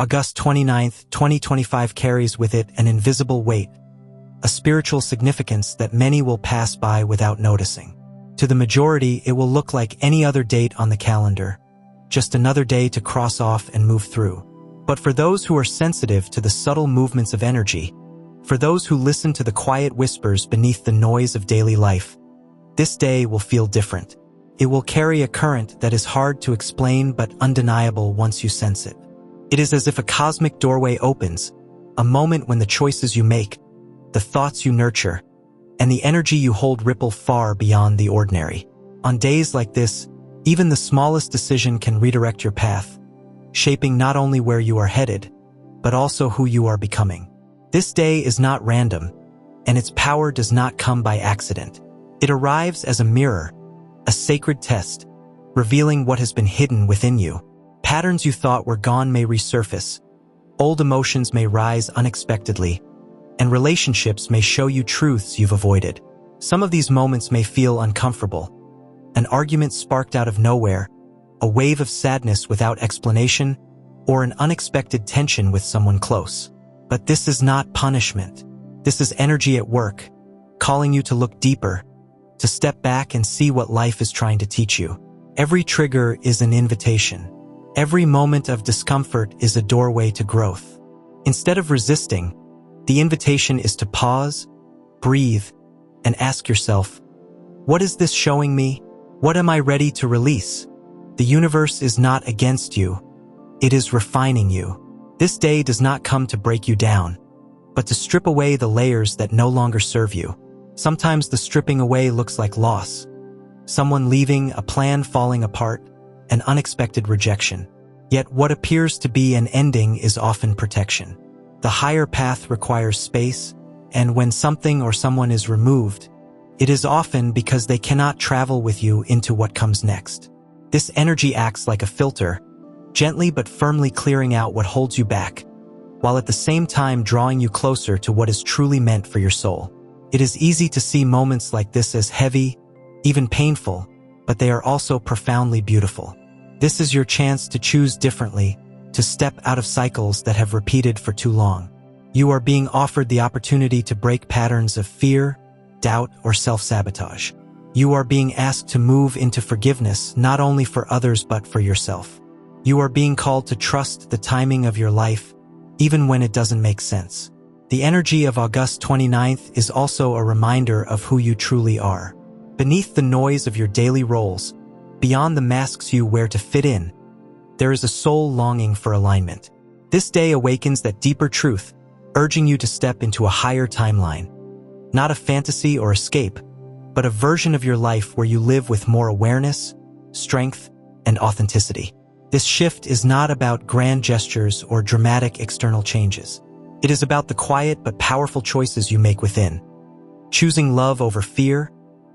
August 29th, 2025 carries with it an invisible weight, a spiritual significance that many will pass by without noticing. To the majority, it will look like any other date on the calendar, just another day to cross off and move through. But for those who are sensitive to the subtle movements of energy, for those who listen to the quiet whispers beneath the noise of daily life, this day will feel different. It will carry a current that is hard to explain but undeniable once you sense it. It is as if a cosmic doorway opens, a moment when the choices you make, the thoughts you nurture, and the energy you hold ripple far beyond the ordinary. On days like this, even the smallest decision can redirect your path, shaping not only where you are headed, but also who you are becoming. This day is not random, and its power does not come by accident. It arrives as a mirror, a sacred test, revealing what has been hidden within you. Patterns you thought were gone may resurface, old emotions may rise unexpectedly, and relationships may show you truths you've avoided. Some of these moments may feel uncomfortable. An argument sparked out of nowhere, a wave of sadness without explanation, or an unexpected tension with someone close. But this is not punishment. This is energy at work, calling you to look deeper, to step back and see what life is trying to teach you. Every trigger is an invitation. Every moment of discomfort is a doorway to growth. Instead of resisting, the invitation is to pause, breathe, and ask yourself, what is this showing me? What am I ready to release? The universe is not against you. It is refining you. This day does not come to break you down, but to strip away the layers that no longer serve you. Sometimes the stripping away looks like loss. Someone leaving, a plan falling apart, an unexpected rejection. Yet what appears to be an ending is often protection. The higher path requires space, and when something or someone is removed, it is often because they cannot travel with you into what comes next. This energy acts like a filter, gently but firmly clearing out what holds you back, while at the same time drawing you closer to what is truly meant for your soul. It is easy to see moments like this as heavy, even painful, but they are also profoundly beautiful. This is your chance to choose differently, to step out of cycles that have repeated for too long. You are being offered the opportunity to break patterns of fear, doubt, or self-sabotage. You are being asked to move into forgiveness not only for others but for yourself. You are being called to trust the timing of your life, even when it doesn't make sense. The energy of August 29th is also a reminder of who you truly are. Beneath the noise of your daily roles, beyond the masks you wear to fit in, there is a soul longing for alignment. This day awakens that deeper truth, urging you to step into a higher timeline. Not a fantasy or escape, but a version of your life where you live with more awareness, strength, and authenticity. This shift is not about grand gestures or dramatic external changes. It is about the quiet but powerful choices you make within. Choosing love over fear,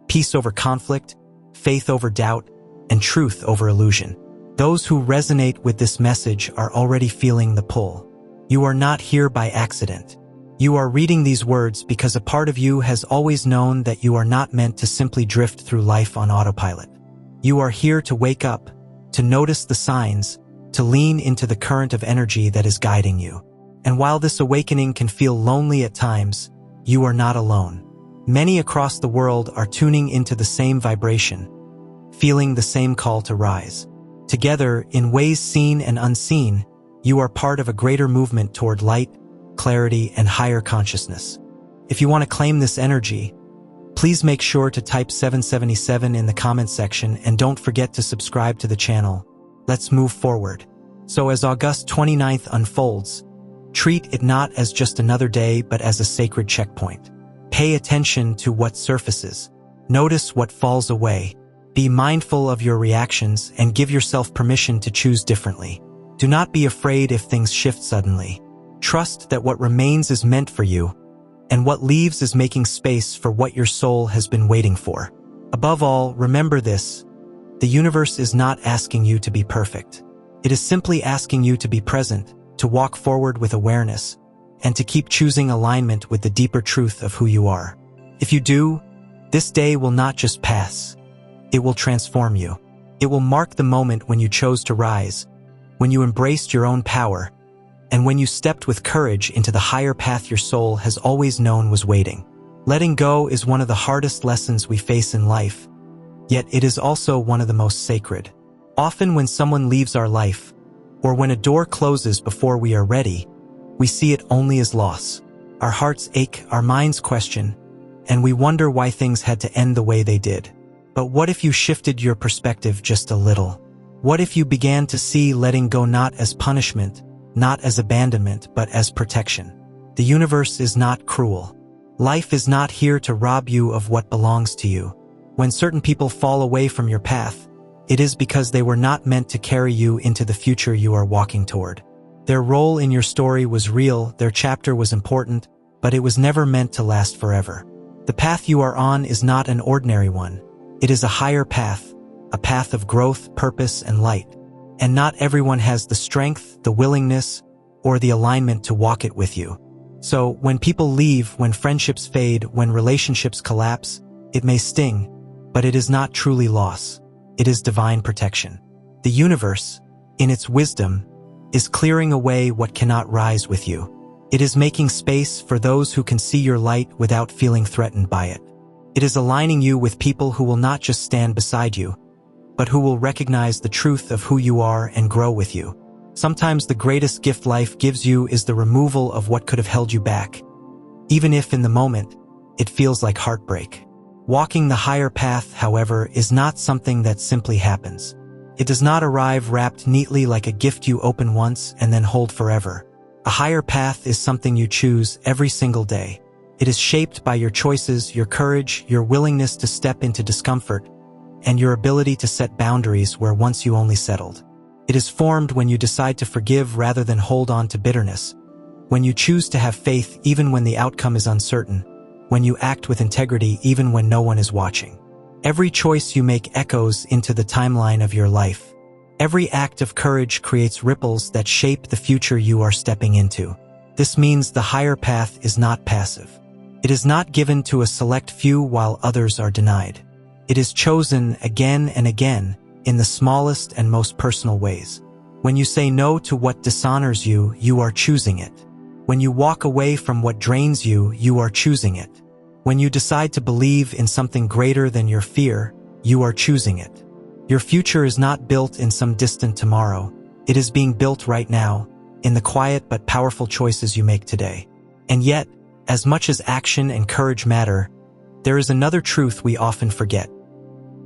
peace over conflict, faith over doubt, and truth over illusion. Those who resonate with this message are already feeling the pull. You are not here by accident. You are reading these words because a part of you has always known that you are not meant to simply drift through life on autopilot. You are here to wake up, to notice the signs, to lean into the current of energy that is guiding you. And while this awakening can feel lonely at times, you are not alone. Many across the world are tuning into the same vibration, feeling the same call to rise. Together, in ways seen and unseen, you are part of a greater movement toward light, clarity, and higher consciousness. If you want to claim this energy, please make sure to type 777 in the comment section and don't forget to subscribe to the channel. Let's move forward. So as August 29th unfolds, treat it not as just another day but as a sacred checkpoint. Pay attention to what surfaces. Notice what falls away. Be mindful of your reactions and give yourself permission to choose differently. Do not be afraid if things shift suddenly. Trust that what remains is meant for you, and what leaves is making space for what your soul has been waiting for. Above all, remember this: the universe is not asking you to be perfect. It is simply asking you to be present, to walk forward with awareness, and to keep choosing alignment with the deeper truth of who you are. If you do, this day will not just pass. It will transform you. It will mark the moment when you chose to rise, when you embraced your own power, And when you stepped with courage into the higher path your soul has always known was waiting. Letting go is one of the hardest lessons we face in life, yet it is also one of the most sacred. Often when someone leaves our life, or when a door closes before we are ready, we see it only as loss. Our hearts ache, our minds question, and we wonder why things had to end the way they did. But what if you shifted your perspective just a little? What if you began to see letting go not as punishment, not as abandonment, but as protection? The universe is not cruel. Life is not here to rob you of what belongs to you. When certain people fall away from your path, it is because they were not meant to carry you into the future you are walking toward. Their role in your story was real, their chapter was important, but it was never meant to last forever. The path you are on is not an ordinary one. It is a higher path, a path of growth, purpose, and light. And not everyone has the strength, the willingness, or the alignment to walk it with you. So, when people leave, when friendships fade, when relationships collapse, it may sting, but it is not truly loss. It is divine protection. The universe, in its wisdom, is clearing away what cannot rise with you. It is making space for those who can see your light without feeling threatened by it. It is aligning you with people who will not just stand beside you, but who will recognize the truth of who you are and grow with you. Sometimes the greatest gift life gives you is the removal of what could have held you back, even if in the moment, it feels like heartbreak. Walking the higher path, however, is not something that simply happens. It does not arrive wrapped neatly like a gift you open once and then hold forever. A higher path is something you choose every single day. It is shaped by your choices, your courage, your willingness to step into discomfort, and your ability to set boundaries where once you only settled. It is formed when you decide to forgive rather than hold on to bitterness, when you choose to have faith even when the outcome is uncertain, when you act with integrity even when no one is watching. Every choice you make echoes into the timeline of your life. Every act of courage creates ripples that shape the future you are stepping into. This means the higher path is not passive. It is not given to a select few while others are denied. It is chosen again and again, in the smallest and most personal ways. When you say no to what dishonors you, you are choosing it. When you walk away from what drains you, you are choosing it. When you decide to believe in something greater than your fear, you are choosing it. Your future is not built in some distant tomorrow. It is being built right now, in the quiet but powerful choices you make today. And yet, as much as action and courage matter, there is another truth we often forget.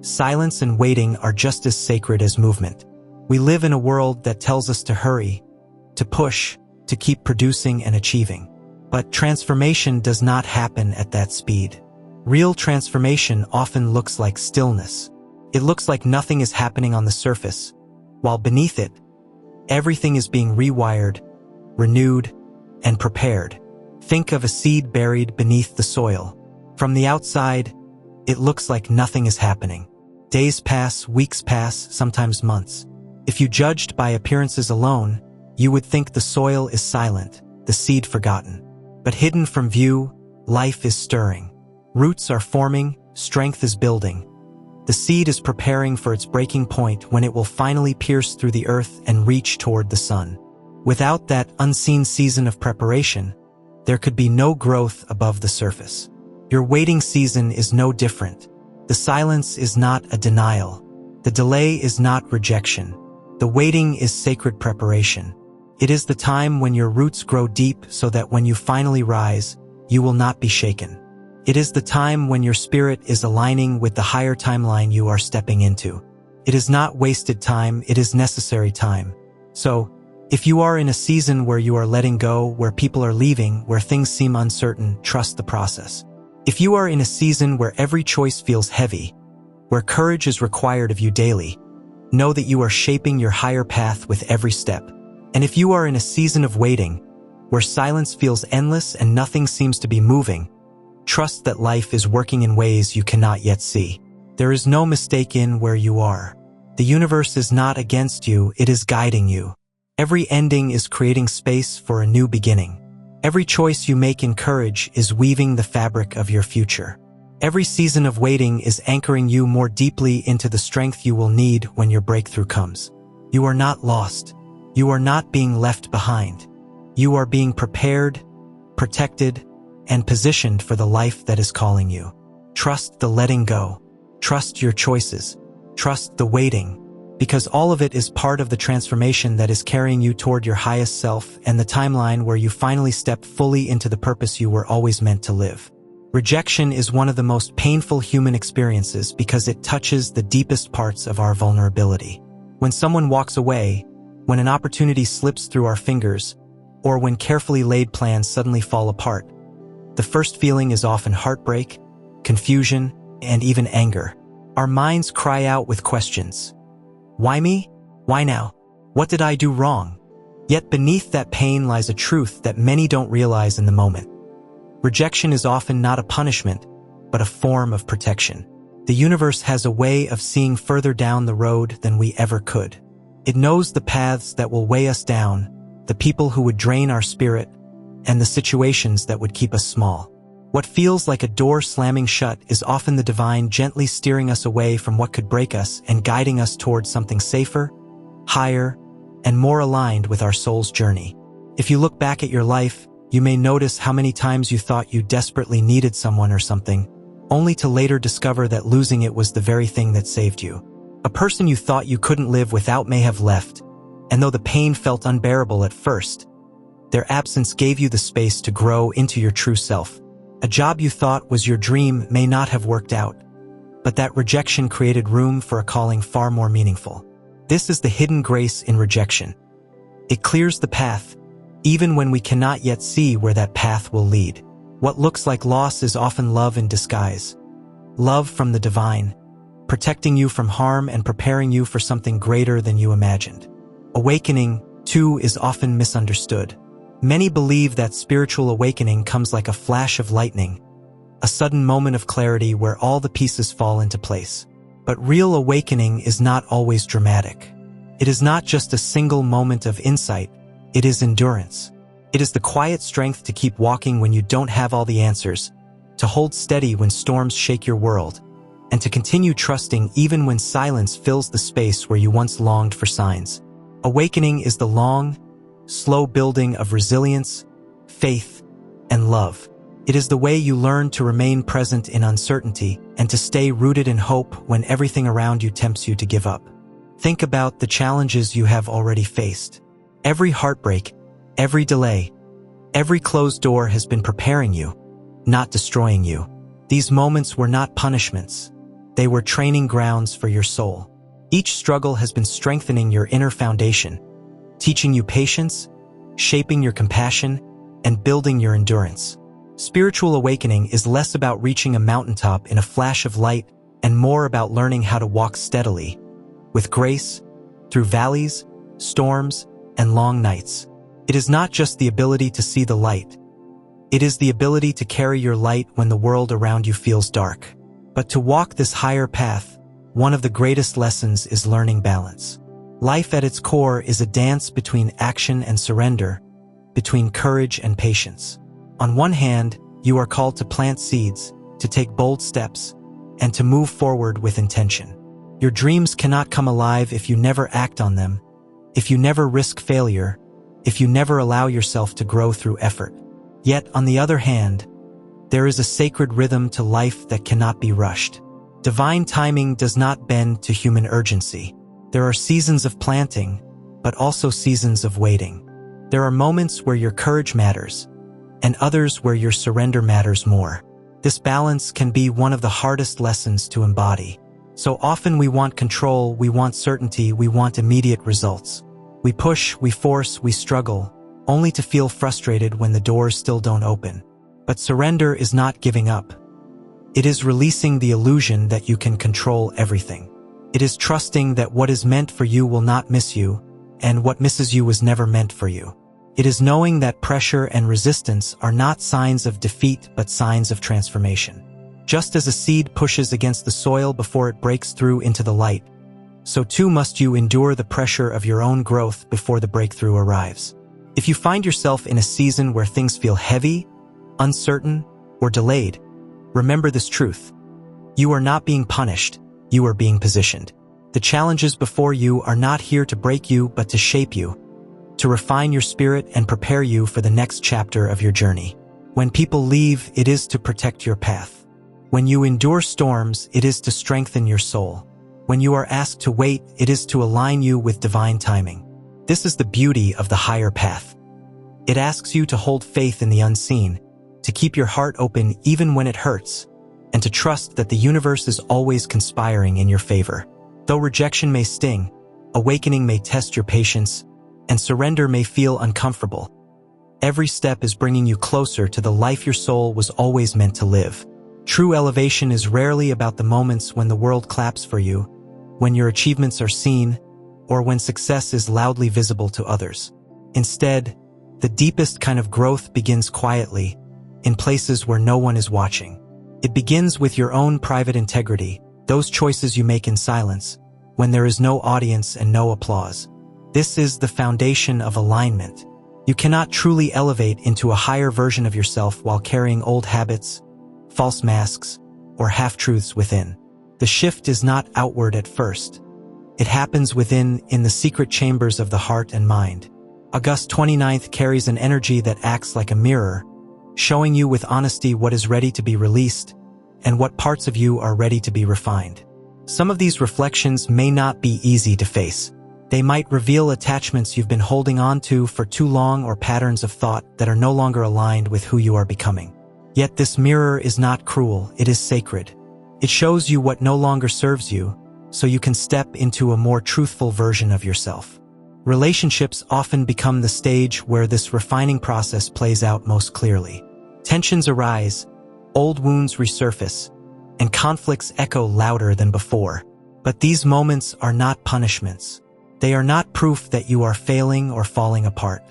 Silence and waiting are just as sacred as movement. We live in a world that tells us to hurry, to push, to keep producing and achieving. But transformation does not happen at that speed. Real transformation often looks like stillness. It looks like nothing is happening on the surface, while beneath it, everything is being rewired, renewed, and prepared. Think of a seed buried beneath the soil. From the outside, it looks like nothing is happening. Days pass, weeks pass, sometimes months. If you judged by appearances alone, you would think the soil is silent, the seed forgotten. But hidden from view, life is stirring. Roots are forming, strength is building. The seed is preparing for its breaking point when it will finally pierce through the earth and reach toward the sun. Without that unseen season of preparation, there could be no growth above the surface. Your waiting season is no different. The silence is not a denial. The delay is not rejection. The waiting is sacred preparation. It is the time when your roots grow deep so that when you finally rise, you will not be shaken. It is the time when your spirit is aligning with the higher timeline you are stepping into. It is not wasted time, it is necessary time. So, if you are in a season where you are letting go, where people are leaving, where things seem uncertain, trust the process. If you are in a season where every choice feels heavy, where courage is required of you daily, know that you are shaping your higher path with every step. And if you are in a season of waiting, where silence feels endless and nothing seems to be moving, trust that life is working in ways you cannot yet see. There is no mistake in where you are. The universe is not against you, it is guiding you. Every ending is creating space for a new beginning. Every choice you make in courage is weaving the fabric of your future. Every season of waiting is anchoring you more deeply into the strength you will need when your breakthrough comes. You are not lost. You are not being left behind. You are being prepared, protected, and positioned for the life that is calling you. Trust the letting go. Trust your choices. Trust the waiting, because all of it is part of the transformation that is carrying you toward your highest self and the timeline where you finally step fully into the purpose you were always meant to live. Rejection is one of the most painful human experiences because it touches the deepest parts of our vulnerability. When someone walks away, when an opportunity slips through our fingers, or when carefully laid plans suddenly fall apart, the first feeling is often heartbreak, confusion, and even anger. Our minds cry out with questions. Why me? Why now? What did I do wrong? Yet beneath that pain lies a truth that many don't realize in the moment. Rejection is often not a punishment, but a form of protection. The universe has a way of seeing further down the road than we ever could. It knows the paths that will weigh us down, the people who would drain our spirit, and the situations that would keep us small. What feels like a door slamming shut is often the divine gently steering us away from what could break us and guiding us towards something safer, higher, and more aligned with our soul's journey. If you look back at your life, you may notice how many times you thought you desperately needed someone or something, only to later discover that losing it was the very thing that saved you. A person you thought you couldn't live without may have left, and though the pain felt unbearable at first, their absence gave you the space to grow into your true self. A job you thought was your dream may not have worked out, but that rejection created room for a calling far more meaningful. This is the hidden grace in rejection. It clears the path, even when we cannot yet see where that path will lead. What looks like loss is often love in disguise. Love from the divine, protecting you from harm and preparing you for something greater than you imagined. Awakening, too, is often misunderstood. Many believe that spiritual awakening comes like a flash of lightning, a sudden moment of clarity where all the pieces fall into place. But real awakening is not always dramatic. It is not just a single moment of insight, it is endurance. It is the quiet strength to keep walking when you don't have all the answers, to hold steady when storms shake your world, and to continue trusting even when silence fills the space where you once longed for signs. Awakening is the long, slow building of resilience, faith, and love. It is the way you learn to remain present in uncertainty and to stay rooted in hope when everything around you tempts you to give up. Think about the challenges you have already faced. Every heartbreak, every delay, every closed door has been preparing you, not destroying you. These moments were not punishments. They were training grounds for your soul. Each struggle has been strengthening your inner foundation, teaching you patience, shaping your compassion, and building your endurance. Spiritual awakening is less about reaching a mountaintop in a flash of light and more about learning how to walk steadily, with grace, through valleys, storms, and long nights. It is not just the ability to see the light. It is the ability to carry your light when the world around you feels dark. But to walk this higher path, one of the greatest lessons is learning balance. Life at its core is a dance between action and surrender, between courage and patience. On one hand, you are called to plant seeds, to take bold steps, and to move forward with intention. Your dreams cannot come alive if you never act on them, if you never risk failure, if you never allow yourself to grow through effort. Yet, on the other hand, there is a sacred rhythm to life that cannot be rushed. Divine timing does not bend to human urgency. There are seasons of planting, but also seasons of waiting. There are moments where your courage matters, and others where your surrender matters more. This balance can be one of the hardest lessons to embody. So often we want control, we want certainty, we want immediate results. We push, we force, we struggle, only to feel frustrated when the doors still don't open. But surrender is not giving up. It is releasing the illusion that you can control everything. It is trusting that what is meant for you will not miss you, and what misses you was never meant for you. It is knowing that pressure and resistance are not signs of defeat but signs of transformation. Just as a seed pushes against the soil before it breaks through into the light, so too must you endure the pressure of your own growth before the breakthrough arrives. If you find yourself in a season where things feel heavy, uncertain, or delayed, remember this truth. You are not being punished, you are being positioned. The challenges before you are not here to break you but to shape you, to refine your spirit and prepare you for the next chapter of your journey. When people leave, it is to protect your path. When you endure storms, it is to strengthen your soul. When you are asked to wait, it is to align you with divine timing. This is the beauty of the higher path. It asks you to hold faith in the unseen, to keep your heart open even when it hurts, and to trust that the universe is always conspiring in your favor. Though rejection may sting, awakening may test your patience, and surrender may feel uncomfortable, every step is bringing you closer to the life your soul was always meant to live. True elevation is rarely about the moments when the world claps for you, when your achievements are seen, or when success is loudly visible to others. Instead, the deepest kind of growth begins quietly, in places where no one is watching. It begins with your own private integrity, those choices you make in silence, when there is no audience and no applause. This is the foundation of alignment. You cannot truly elevate into a higher version of yourself while carrying old habits, false masks, or half-truths within. The shift is not outward at first. It happens within, in the secret chambers of the heart and mind. August 29th carries an energy that acts like a mirror, showing you with honesty what is ready to be released and what parts of you are ready to be refined. Some of these reflections may not be easy to face. They might reveal attachments you've been holding on to for too long or patterns of thought that are no longer aligned with who you are becoming. Yet this mirror is not cruel, it is sacred. It shows you what no longer serves you, so you can step into a more truthful version of yourself. Relationships often become the stage where this refining process plays out most clearly. Tensions arise, old wounds resurface, and conflicts echo louder than before. But these moments are not punishments. They are not proof that you are failing or falling apart.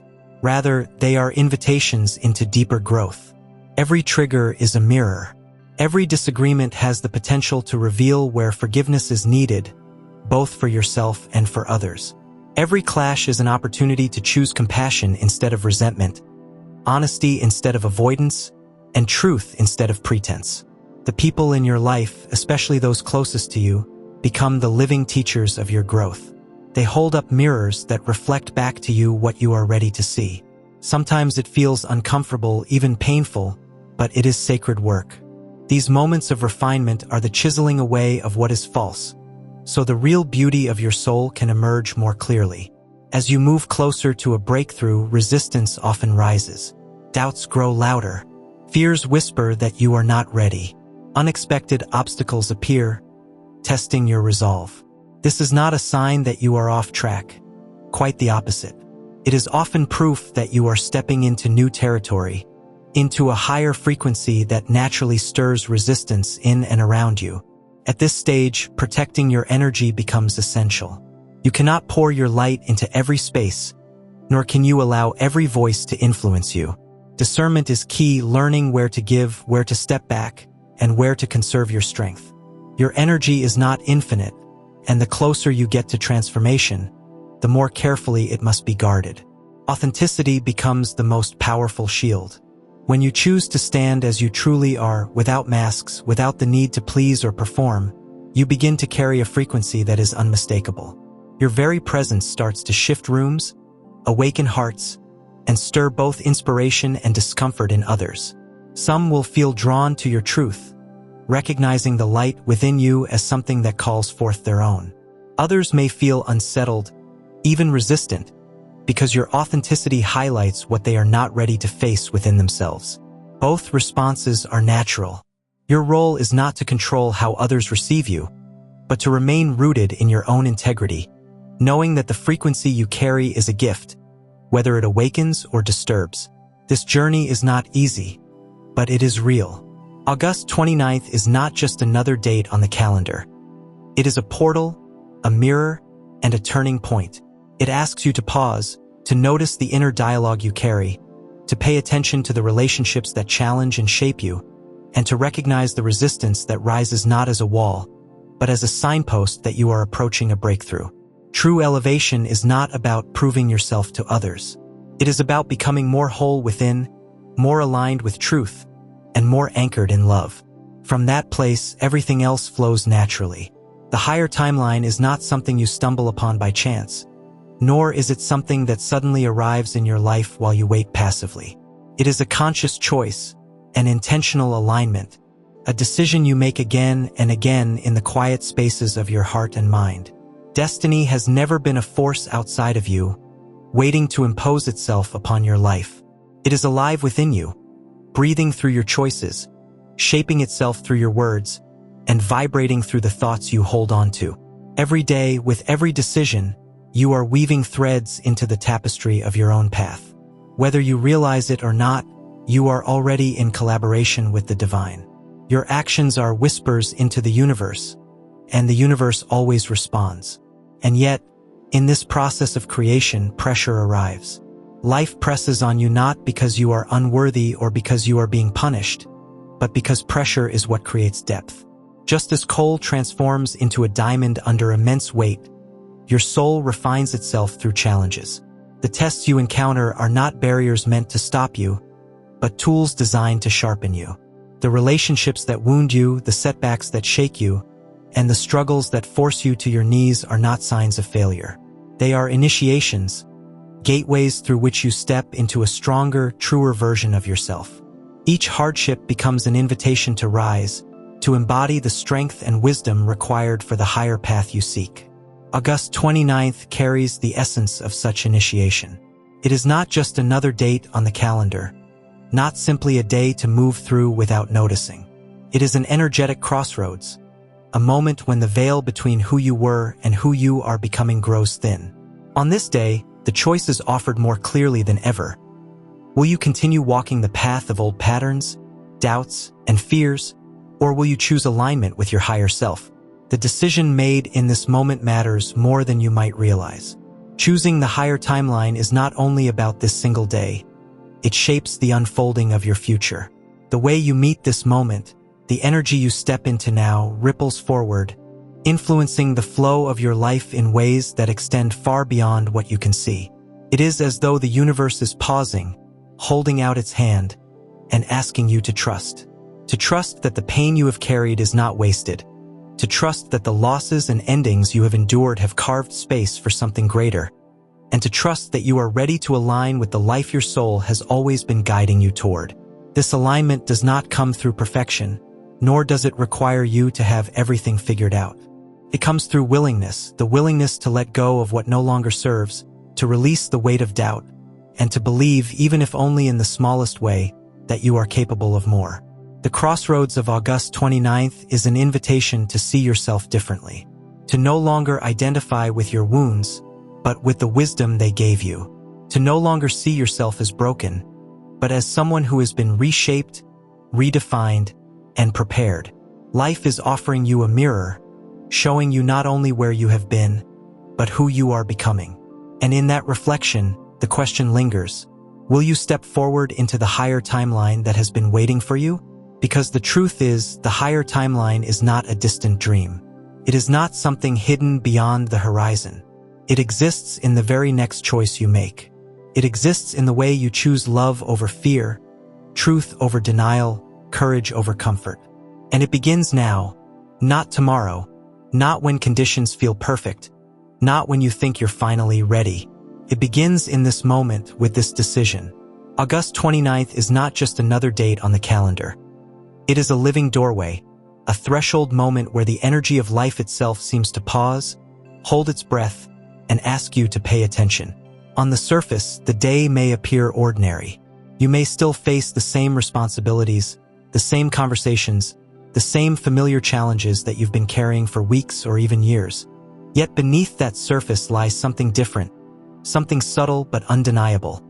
Rather, they are invitations into deeper growth. Every trigger is a mirror. Every disagreement has the potential to reveal where forgiveness is needed, both for yourself and for others. Every clash is an opportunity to choose compassion instead of resentment, honesty instead of avoidance, and truth instead of pretense. The people in your life, especially those closest to you, become the living teachers of your growth. They hold up mirrors that reflect back to you what you are ready to see. Sometimes it feels uncomfortable, even painful, but it is sacred work. These moments of refinement are the chiseling away of what is false, so the real beauty of your soul can emerge more clearly. As you move closer to a breakthrough, resistance often rises. Doubts grow louder. Fears whisper that you are not ready. Unexpected obstacles appear, testing your resolve. This is not a sign that you are off track. Quite the opposite. It is often proof that you are stepping into new territory, into a higher frequency that naturally stirs resistance in and around you. At this stage, protecting your energy becomes essential. You cannot pour your light into every space, nor can you allow every voice to influence you. Discernment is key, learning where to give, where to step back, and where to conserve your strength. Your energy is not infinite, and the closer you get to transformation, the more carefully it must be guarded. Authenticity becomes the most powerful shield. When you choose to stand as you truly are, without masks, without the need to please or perform, you begin to carry a frequency that is unmistakable. Your very presence starts to shift rooms, awaken hearts, and stir both inspiration and discomfort in others. Some will feel drawn to your truth, recognizing the light within you as something that calls forth their own. Others may feel unsettled, even resistant, because your authenticity highlights what they are not ready to face within themselves. Both responses are natural. Your role is not to control how others receive you, but to remain rooted in your own integrity, knowing that the frequency you carry is a gift, whether it awakens or disturbs. This journey is not easy, but it is real. August 29th is not just another date on the calendar. It is a portal, a mirror, and a turning point. It asks you to pause, to notice the inner dialogue you carry, to pay attention to the relationships that challenge and shape you, and to recognize the resistance that rises not as a wall, but as a signpost that you are approaching a breakthrough. True elevation is not about proving yourself to others. It is about becoming more whole within, more aligned with truth, and more anchored in love. From that place, everything else flows naturally. The higher timeline is not something you stumble upon by chance. nor is it something that suddenly arrives in your life while you wait passively. It is a conscious choice, an intentional alignment, a decision you make again and again in the quiet spaces of your heart and mind. Destiny has never been a force outside of you, waiting to impose itself upon your life. It is alive within you, breathing through your choices, shaping itself through your words, and vibrating through the thoughts you hold on to. Every day, with every decision, you are weaving threads into the tapestry of your own path. Whether you realize it or not, you are already in collaboration with the divine. Your actions are whispers into the universe, and the universe always responds. And yet, in this process of creation, pressure arrives. Life presses on you not because you are unworthy or because you are being punished, but because pressure is what creates depth. Just as coal transforms into a diamond under immense weight, your soul refines itself through challenges. The tests you encounter are not barriers meant to stop you, but tools designed to sharpen you. The relationships that wound you, the setbacks that shake you, and the struggles that force you to your knees are not signs of failure. They are initiations, gateways through which you step into a stronger, truer version of yourself. Each hardship becomes an invitation to rise, to embody the strength and wisdom required for the higher path you seek. August 29th carries the essence of such initiation. It is not just another date on the calendar, not simply a day to move through without noticing. It is an energetic crossroads, a moment when the veil between who you were and who you are becoming grows thin. On this day, the choice is offered more clearly than ever. Will you continue walking the path of old patterns, doubts, and fears, or will you choose alignment with your higher self? The decision made in this moment matters more than you might realize. Choosing the higher timeline is not only about this single day. It shapes the unfolding of your future. The way you meet this moment, the energy you step into now, ripples forward, influencing the flow of your life in ways that extend far beyond what you can see. It is as though the universe is pausing, holding out its hand, and asking you to trust. To trust that the pain you have carried is not wasted. To trust that the losses and endings you have endured have carved space for something greater. And to trust that you are ready to align with the life your soul has always been guiding you toward. This alignment does not come through perfection, nor does it require you to have everything figured out. It comes through willingness, the willingness to let go of what no longer serves, to release the weight of doubt, and to believe, even if only in the smallest way, that you are capable of more. The crossroads of August 29th is an invitation to see yourself differently, to no longer identify with your wounds, but with the wisdom they gave you, to no longer see yourself as broken, but as someone who has been reshaped, redefined, and prepared. Life is offering you a mirror, showing you not only where you have been, but who you are becoming. And in that reflection, the question lingers: will you step forward into the higher timeline that has been waiting for you? Because the truth is, the higher timeline is not a distant dream. It is not something hidden beyond the horizon. It exists in the very next choice you make. It exists in the way you choose love over fear, truth over denial, courage over comfort. And it begins now, not tomorrow, not when conditions feel perfect, not when you think you're finally ready. It begins in this moment with this decision. August 29th is not just another date on the calendar. It is a living doorway, a threshold moment where the energy of life itself seems to pause, hold its breath, and ask you to pay attention. On the surface, the day may appear ordinary. You may still face the same responsibilities, the same conversations, the same familiar challenges that you've been carrying for weeks or even years. Yet beneath that surface lies something different, something subtle but undeniable,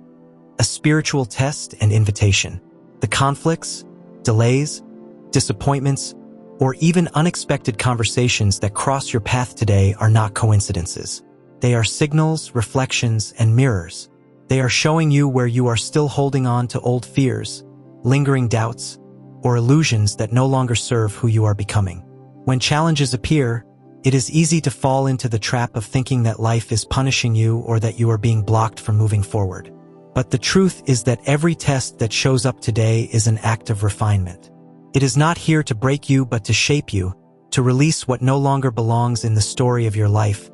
a spiritual test and invitation. The conflicts, delays, disappointments, or even unexpected conversations that cross your path today are not coincidences. They are signals, reflections, and mirrors. They are showing you where you are still holding on to old fears, lingering doubts, or illusions that no longer serve who you are becoming. When challenges appear, it is easy to fall into the trap of thinking that life is punishing you or that you are being blocked from moving forward. But the truth is that every test that shows up today is an act of refinement. It is not here to break you but to shape you, to release what no longer belongs in the story of your life,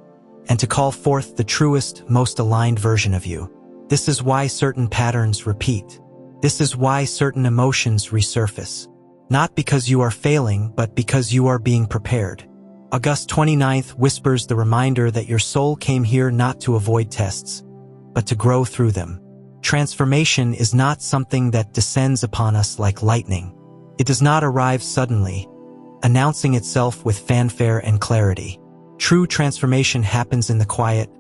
and to call forth the truest, most aligned version of you. This is why certain patterns repeat. This is why certain emotions resurface. Not because you are failing, but because you are being prepared. August 29th whispers the reminder that your soul came here not to avoid tests, but to grow through them. Transformation is not something that descends upon us like lightning. It does not arrive suddenly, announcing itself with fanfare and clarity. True transformation happens in the quiet,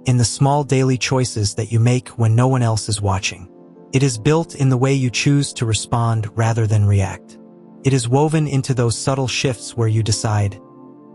in the small daily choices that you make when no one else is watching. It is built in the way you choose to respond rather than react. It is woven into those subtle shifts where you decide,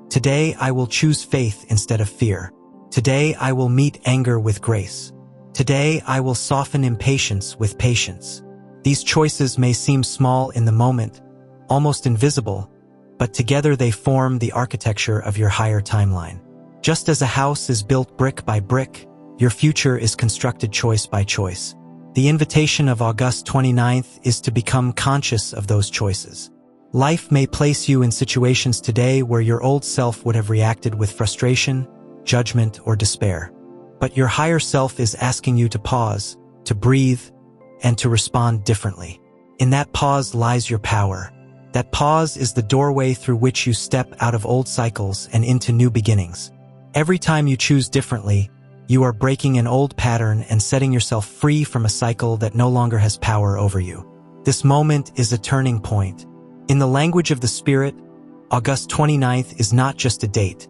today I will choose faith instead of fear. Today I will meet anger with grace. Today I will soften impatience with patience. These choices may seem small in the moment, almost invisible, but together they form the architecture of your higher timeline. Just as a house is built brick by brick, your future is constructed choice by choice. The invitation of August 29th is to become conscious of those choices. Life may place you in situations today where your old self would have reacted with frustration, judgment, or despair. But your higher self is asking you to pause, to breathe, and to respond differently. In that pause lies your power. That pause is the doorway through which you step out of old cycles and into new beginnings. Every time you choose differently, you are breaking an old pattern and setting yourself free from a cycle that no longer has power over you. This moment is a turning point. In the language of the spirit, August 29th is not just a date.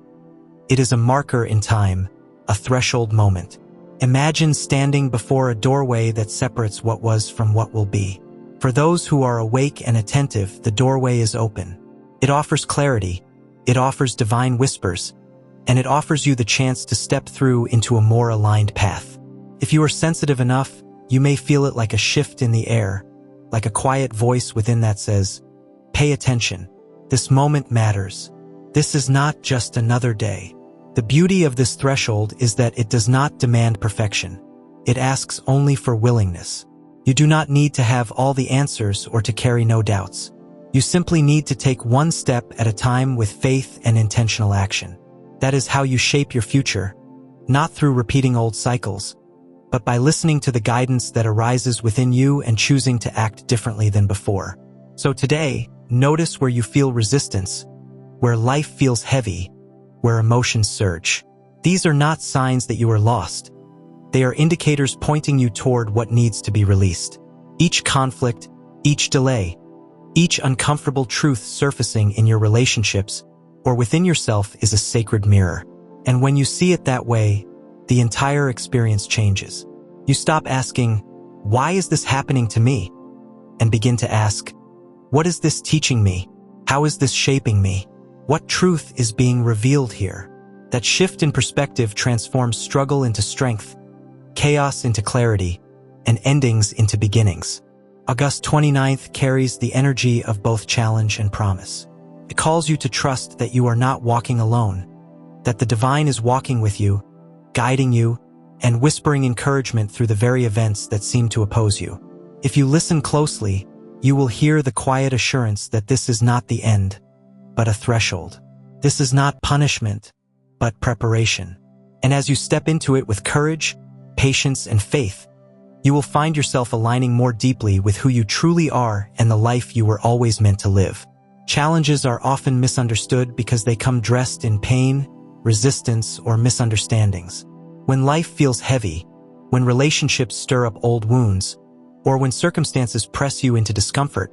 It is a marker in time, a threshold moment. Imagine standing before a doorway that separates what was from what will be. For those who are awake and attentive, the doorway is open. It offers clarity, it offers divine whispers, and it offers you the chance to step through into a more aligned path. If you are sensitive enough, you may feel it like a shift in the air, like a quiet voice within that says, "Pay attention. This moment matters. This is not just another day." The beauty of this threshold is that it does not demand perfection. It asks only for willingness. You do not need to have all the answers or to carry no doubts. You simply need to take one step at a time with faith and intentional action. That is how you shape your future, not through repeating old cycles, but by listening to the guidance that arises within you and choosing to act differently than before. So today, notice where you feel resistance, where life feels heavy, where emotions surge. These are not signs that you are lost. They are indicators pointing you toward what needs to be released. Each conflict, each delay, each uncomfortable truth surfacing in your relationships or within yourself is a sacred mirror. And when you see it that way, the entire experience changes. You stop asking, "Why is this happening to me?" and begin to ask, "What is this teaching me? How is this shaping me? What truth is being revealed here?" That shift in perspective transforms struggle into strength, chaos into clarity, and endings into beginnings. August 29th carries the energy of both challenge and promise. It calls you to trust that you are not walking alone, that the divine is walking with you, guiding you, and whispering encouragement through the very events that seem to oppose you. If you listen closely, you will hear the quiet assurance that this is not the end, but a threshold. This is not punishment, but preparation. And as you step into it with courage, patience, and faith, you will find yourself aligning more deeply with who you truly are and the life you were always meant to live. Challenges are often misunderstood because they come dressed in pain, resistance, or misunderstandings. When life feels heavy, when relationships stir up old wounds, or when circumstances press you into discomfort,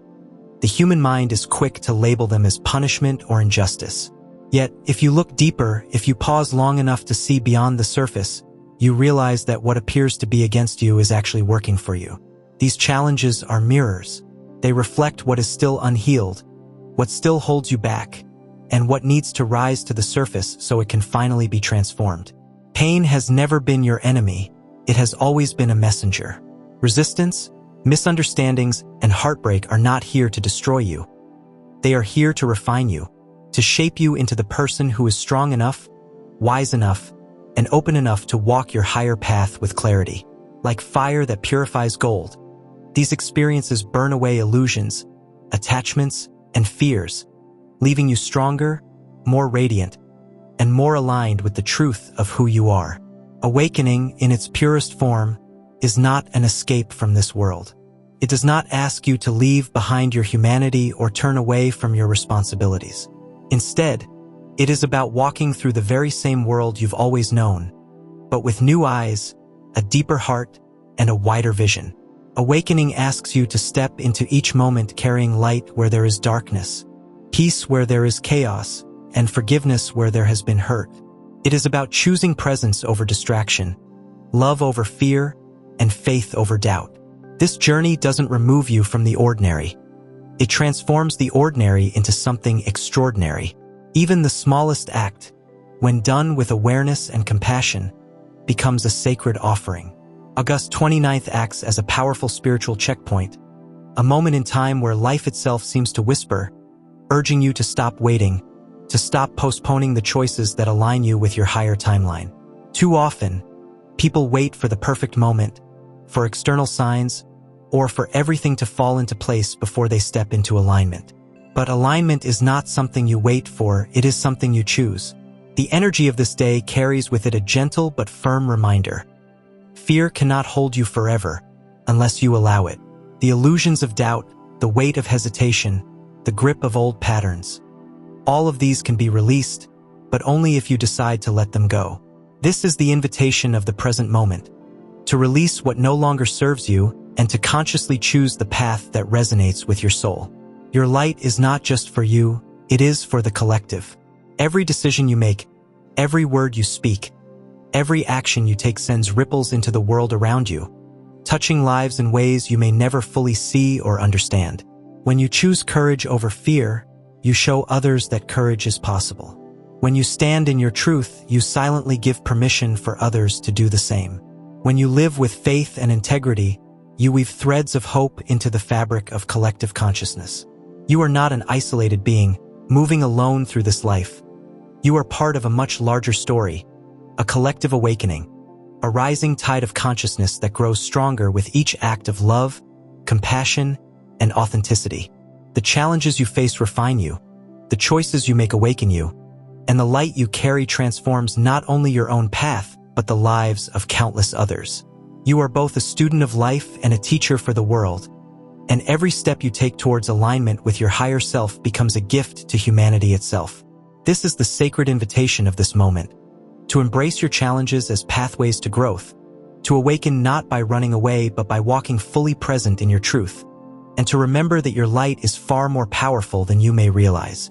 the human mind is quick to label them as punishment or injustice. Yet, if you look deeper, if you pause long enough to see beyond the surface, you realize that what appears to be against you is actually working for you. These challenges are mirrors. They reflect what is still unhealed, what still holds you back, and what needs to rise to the surface so it can finally be transformed. Pain has never been your enemy. It has always been a messenger. Resistance, misunderstandings, and heartbreak are not here to destroy you. They are here to refine you, to shape you into the person who is strong enough, wise enough, and open enough to walk your higher path with clarity. Like fire that purifies gold, these experiences burn away illusions, attachments, and fears, leaving you stronger, more radiant, and more aligned with the truth of who you are. Awakening, in its purest form, is not an escape from this world. It does not ask you to leave behind your humanity or turn away from your responsibilities. Instead, it is about walking through the very same world you've always known, but with new eyes, a deeper heart, and a wider vision. Awakening asks you to step into each moment carrying light where there is darkness, peace where there is chaos, and forgiveness where there has been hurt. It is about choosing presence over distraction, love over fear, and faith over doubt. This journey doesn't remove you from the ordinary. It transforms the ordinary into something extraordinary. Even the smallest act, when done with awareness and compassion, becomes a sacred offering. August 29th acts as a powerful spiritual checkpoint, a moment in time where life itself seems to whisper, urging you to stop waiting, to stop postponing the choices that align you with your higher timeline. Too often, people wait for the perfect moment, for external signs, or for everything to fall into place before they step into alignment. But alignment is not something you wait for, it is something you choose. The energy of this day carries with it a gentle but firm reminder. Fear cannot hold you forever, unless you allow it. The illusions of doubt, the weight of hesitation, the grip of old patterns. All of these can be released, but only if you decide to let them go. This is the invitation of the present moment, to release what no longer serves you and to consciously choose the path that resonates with your soul. Your light is not just for you, it is for the collective. Every decision you make, every word you speak, every action you take sends ripples into the world around you, touching lives in ways you may never fully see or understand. When you choose courage over fear, you show others that courage is possible. When you stand in your truth, you silently give permission for others to do the same. When you live with faith and integrity, you weave threads of hope into the fabric of collective consciousness. You are not an isolated being, moving alone through this life. You are part of a much larger story, a collective awakening, a rising tide of consciousness that grows stronger with each act of love, compassion, and authenticity. The challenges you face refine you, the choices you make awaken you, and the light you carry transforms not only your own path, but the lives of countless others. You are both a student of life and a teacher for the world, and every step you take towards alignment with your higher self becomes a gift to humanity itself. This is the sacred invitation of this moment, to embrace your challenges as pathways to growth, to awaken not by running away but by walking fully present in your truth, and to remember that your light is far more powerful than you may realize.